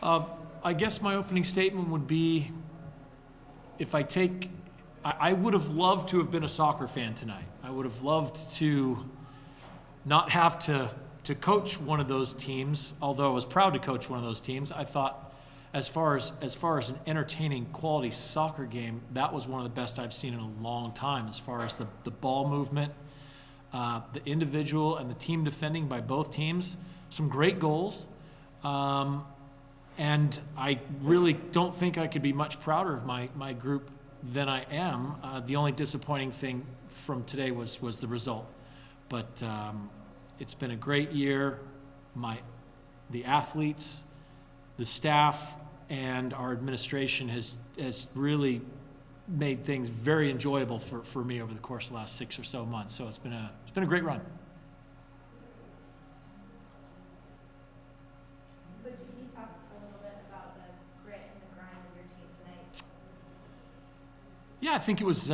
I guess my opening statement would be, I would have loved to have been a soccer fan tonight. I would have loved to not have to coach one of those teams, although I was proud to coach one of those teams. I thought as far as an entertaining quality soccer game, that was one of the best I've seen in a long time as far as the ball movement, the individual and the team defending by both teams. Some great goals. And I really don't think I could be much prouder of my group than I am. The only disappointing thing from today was the result. But it's been a great year. The athletes, the staff, and our administration has really made things very enjoyable for me over the course of the last 6 or so months. So it's been a great run. But can you talk a little bit about the grit and the grind of your team tonight? Yeah, I think it was,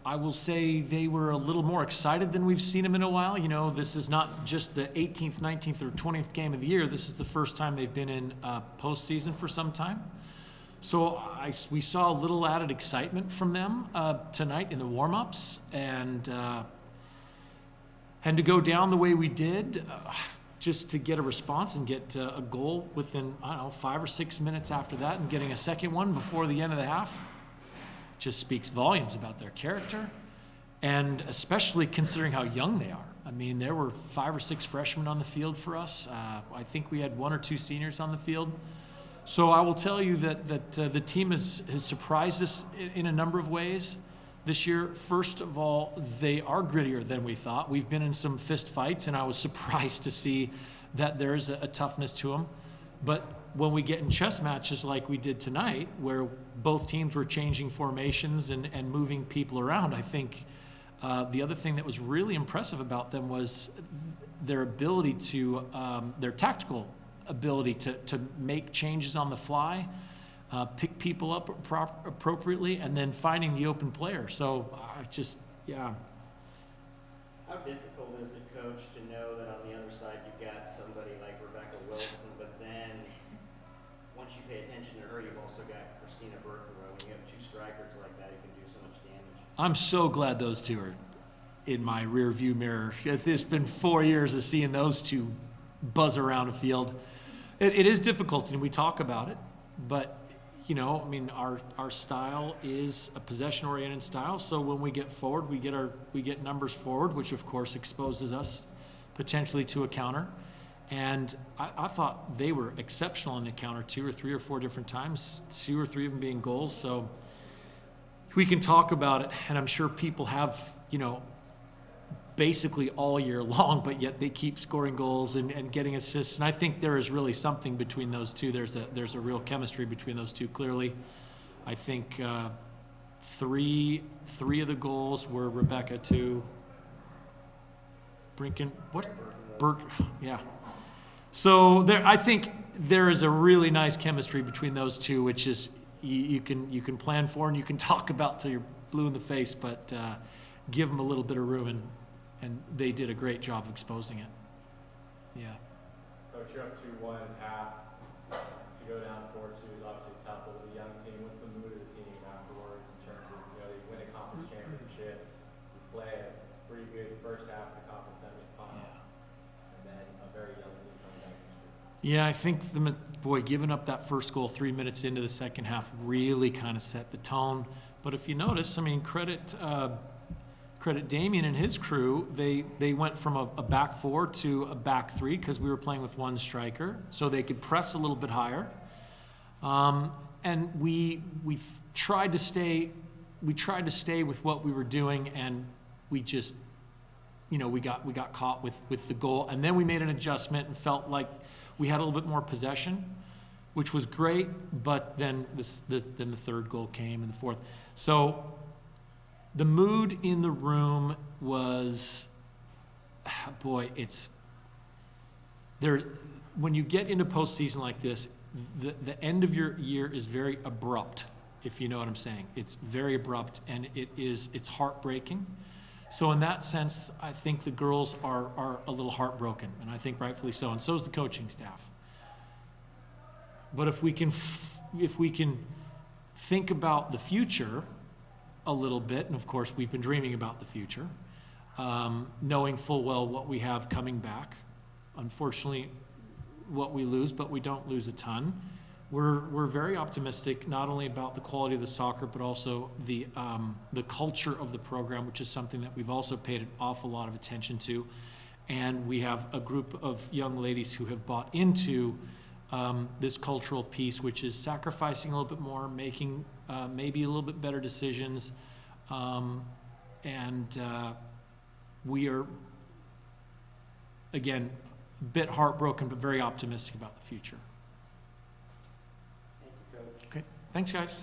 I will say they were a little more excited than we've seen them in a while. This is not just the 18th, 19th, or 20th game of the year. This is the first time they've been in postseason for some time. So we saw a little added excitement from them tonight in the warm-ups, and to go down the way we did, just to get a response and get a goal within, 5 or 6 minutes after that, and getting a second one before the end of the half, just speaks volumes about their character, and especially considering how young they are. I mean, there were 5 or 6 freshmen on the field for us. I think we had 1 or 2 seniors on the field. So I will tell you that the team has surprised us in a number of ways this year. First of all, they are grittier than we thought. We've been in some fist fights, and I was surprised to see that there is a toughness to them. But when we get in chess matches like we did tonight, where both teams were changing formations and moving people around, I think the other thing that was really impressive about them was their ability their tactical ability to make changes on the fly, pick people up appropriately, and then finding the open player. So yeah. How difficult is it, Coach, to know that on the other side you've got somebody like Rebecca Wilson, but then once you pay attention to her, you've also got Christina Berkerow, and you have 2 strikers like that who can do so much damage. I'm so glad those 2 are in my rear view mirror. It's been 4 years of seeing those 2 buzz around a field. It is difficult, and we talk about it, but our style is a possession-oriented style. So when we get forward, we get numbers forward, which of course exposes us potentially to a counter. And I thought they were exceptional in the counter 2 or 3 or 4 different times, 2 or 3 of them being goals. So we can talk about it, and I'm sure people have, basically all year long, but yet they keep scoring goals and getting assists. And I think there is really something between those 2. There's a real chemistry between those 2, clearly. I think 3 of the goals were Rebecca, 2. Brinken, what? Burke, yeah. So I think there is a really nice chemistry between those 2, which is you can plan for and you can talk about till you're blue in the face, but give them a little bit of room, and they did a great job of exposing it. Yeah. Coach, you're up 2-1 at half. To go down 4-2 is obviously tough, but with a young team, what's the mood of the team afterwards in terms of, you win a conference championship, you play a pretty good first half of the conference semifinal, and then a very young team coming back next year? Yeah, I think giving up that first goal 3 minutes into the second half really kind of set the tone. But if you notice, credit Damien and his crew, they went from a back 4 to a back 3 because we were playing with 1 striker, so they could press a little bit higher. And we tried to stay with what we were doing, and we just, we got caught with the goal, and then we made an adjustment and felt like we had a little bit more possession, which was great. But then the 3rd goal came, and the 4th. So the mood in the room was, it's there. When you get into postseason like this, the end of your year is very abrupt, if you know what I'm saying. It's very abrupt, and it's heartbreaking. So in that sense, I think the girls are a little heartbroken, and I think rightfully so, and so is the coaching staff. But if we can think about the future a little bit, and of course we've been dreaming about the future, knowing full well what we have coming back. Unfortunately, what we lose, but we don't lose a ton. We're very optimistic, not only about the quality of the soccer, but also the culture of the program, which is something that we've also paid an awful lot of attention to. And we have a group of young ladies who have bought into this cultural piece, which is sacrificing a little bit more, making maybe a little bit better decisions. We are, again, a bit heartbroken, but very optimistic about the future. Thank you, Coach. Okay, thanks, guys.